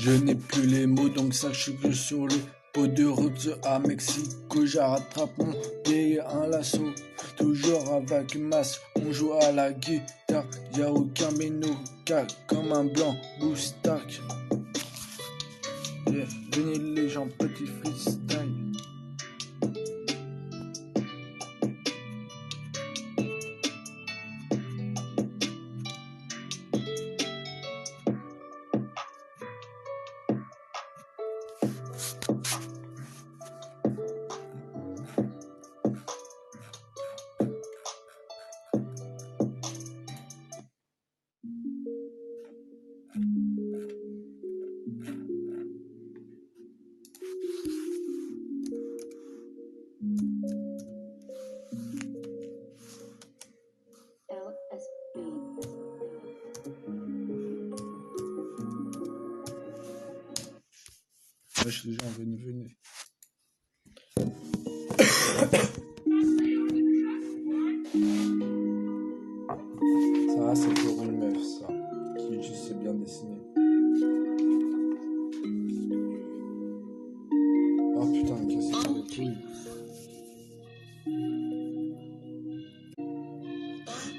Je n'ai plus les mots, donc sache que sur le pot de route à Mexico, j'attrape mon pied un lasso. Toujours avec masque, on joue à la guitare. Y'a aucun ménoca comme un blanc moustache. Venez les gens, petit freestyle. Wesh les gens, venez. Ça c'est pour une meuf ça, qui je sais bien dessiner. Oh putain, mais qu'est-ce que c'est les couilles.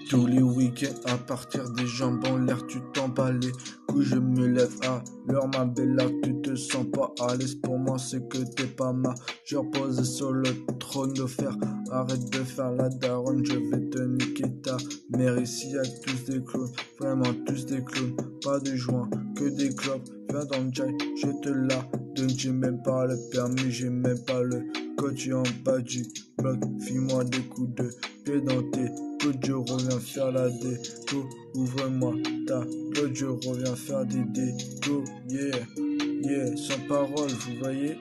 Tous les week-ends à partir des jambes en l'air, tu t'emballes les couilles, je me lève à l'heure, ma belle là, tu te sens pas à l'aise, pour moi c'est que t'es pas majeure, posé sur le trône de fer, arrête de faire la daronne, je vais te niquer ta mère, ici y'a tous des clowns, vraiment tous des clowns, pas de joints, que des clopes, viens dans le jail, je te la donne, j'ai même pas le permis, j'ai même pas le code, tu en bas du bloc, file-moi des coups de pied dans tes je reviens faire la déco, ouvre-moi ta glotte, je reviens faire des décos, yeah, sans parole, vous voyez.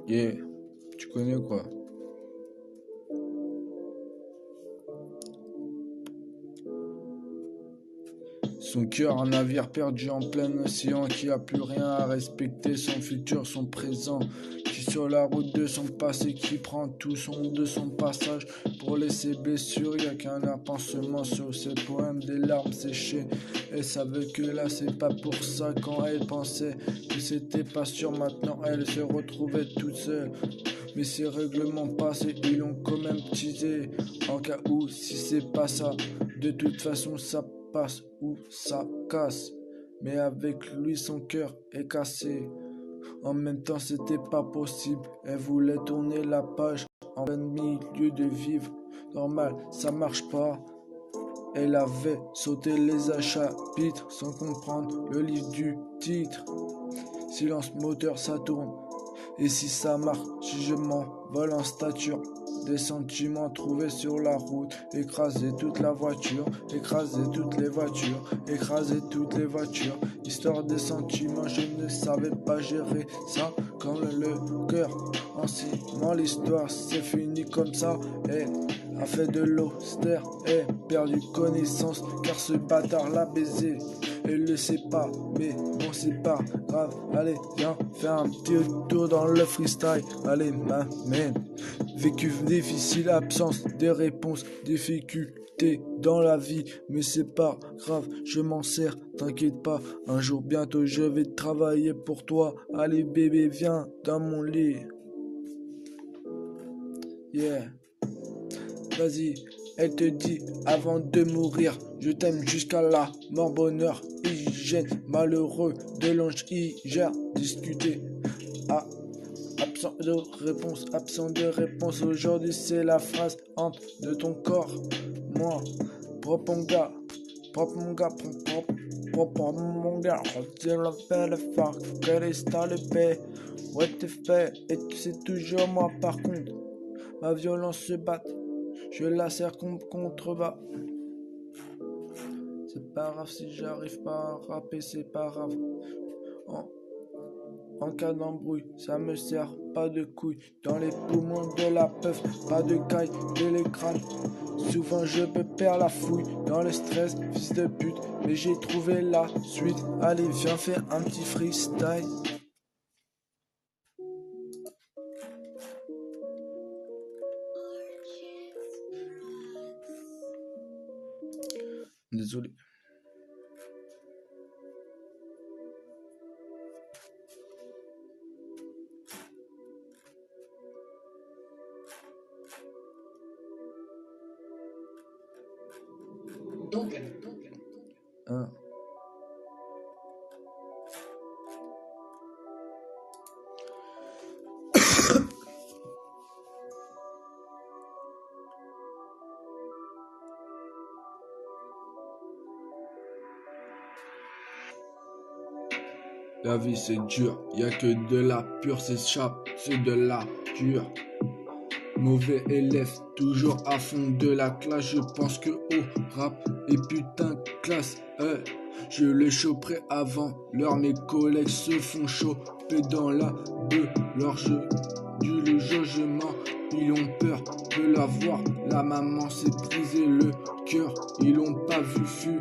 Yeah, tu connais quoi? Son cœur, un navire perdu en plein océan qui a plus rien à respecter, son futur, son présent, qui sur la route de son passé, qui prend tout de son passage pour laisser blessure, y a qu'un air pansement sur ses poèmes, des larmes séchées. Elle savait que là c'est pas pour ça quand elle pensait que c'était pas sûr, maintenant elle se retrouvait toute seule. Mais ces règlements passés, ils l'ont quand même teasé. En cas où, si c'est pas ça, de toute façon ça passe ou ça casse. Mais avec lui, son cœur est cassé. En même temps, c'était pas possible. Elle voulait tourner la page en plein milieu de vivre. Normal, ça marche pas. Elle avait sauté les chapitres sans comprendre le livre du titre. Silence moteur, ça tourne. Et si ça marche, si je m'envole en stature, des sentiments trouvés sur la route, écraser toute la voiture, écraser toutes les voitures, écraser toutes les voitures, histoire des sentiments, je ne savais pas gérer ça, comme le cœur en ciment, l'histoire c'est fini comme ça, et a fait de l'austère, et perdu connaissance, car ce bâtard l'a baisé. Elle le sait pas, mais bon c'est pas grave. Allez, viens, fais un petit tour dans le freestyle. Allez, ma man. Vécu difficile, absence des réponses, difficultés dans la vie, mais c'est pas grave, je m'en sers, t'inquiète pas. Un jour bientôt je vais travailler pour toi. Allez bébé, viens dans mon lit. Yeah. Vas-y, elle te dit avant de mourir, je t'aime jusqu'à la mort, bonheur, hygiène, malheureux, de l'ange gère, discuter. Ah, absent de réponse, aujourd'hui c'est la phrase entre de ton corps, moi, propre mon gars, propre mon gars, je l'appelle fuck, quel est le paix, what te fait, et c'est toujours moi par contre, ma violence se bat. Je la serre contre bas. C'est pas grave si j'arrive pas à rapper, c'est pas grave. en cas d'embrouille, ça me sert pas de couilles. Dans les poumons de la peuf, pas de caille, de l'écran. Souvent je me perds la fouille dans le stress, fils de pute, mais j'ai trouvé la suite. Allez, viens faire un petit freestyle. Désolé. Hein. La vie c'est dur, y a que de la pure s'échappe, c'est de la pure. Mauvais élève, toujours à fond de la classe, je pense que rap et putain classe, je les choperai avant l'heure, mes collègues se font choper dans la de leur jeu, du le jugement, ils ont peur de la voir, la maman s'est brisé le cœur, ils l'ont pas vu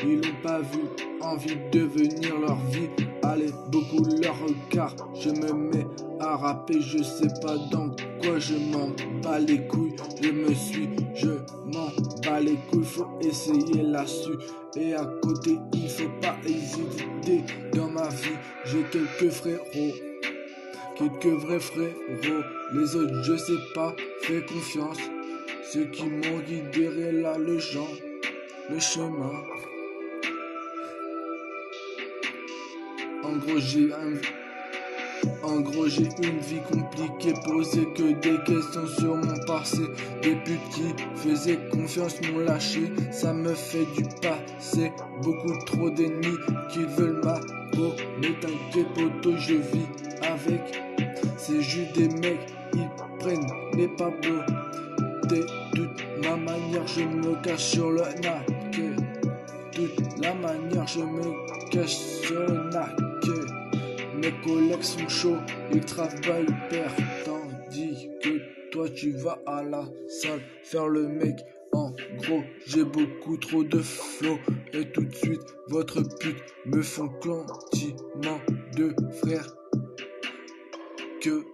ils l'ont pas vu, envie de devenir leur vie. Allez, beaucoup leur regard, je me mets à rapper, je sais pas dans quoi je m'en bats les couilles. Je m'en bats les couilles, faut essayer là-dessus. Et à côté, il faut pas hésiter. Dans ma vie, j'ai quelques frérots, quelques vrais frérots. Les autres, je sais pas, fais confiance. Ceux qui m'ont guidé là, le chemin. En gros j'ai une vie compliquée, poser que des questions sur mon passé. Des putes qui faisaient confiance m'ont lâché, ça me fait du passé. Beaucoup trop d'ennemis qui veulent ma peau, mais t'inquiète poto, je vis avec. C'est juste des mecs, ils prennent les papos. De toute ma manière je me cache sur le nac. Toute la manière je me cache sur le nac. Mes collègues sont chauds, ils travaillent hyper, tandis que toi tu vas à la salle faire le mec. En gros, j'ai beaucoup trop de flow et tout de suite votre pute me font compliment de frère que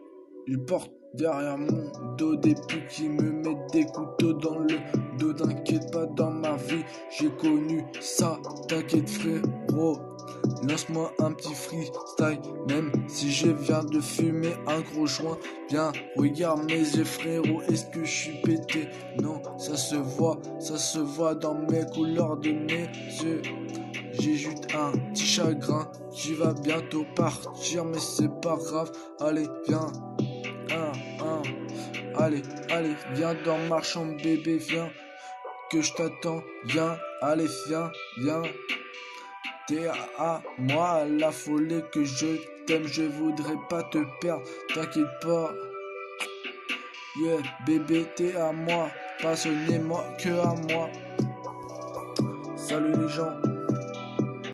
ils portent derrière mon dos des putes qui me mettent des couteaux dans le dos. T'inquiète pas, dans ma vie j'ai connu ça, t'inquiète frérot. Lance-moi un petit freestyle, même si je viens de fumer un gros joint. Viens, regarde mes yeux frérot, est-ce que je suis pété? Non, ça se voit dans mes couleurs de mes yeux. J'ai juste un petit chagrin qui va bientôt partir, mais c'est pas grave. Allez, viens, allez, viens dans ma chambre bébé, viens, que je t'attends, viens, allez, viens. T'es à moi, la folie que je t'aime, je voudrais pas te perdre, t'inquiète pas. Yeah, bébé, t'es à moi, passionnément que à moi. Salut les gens.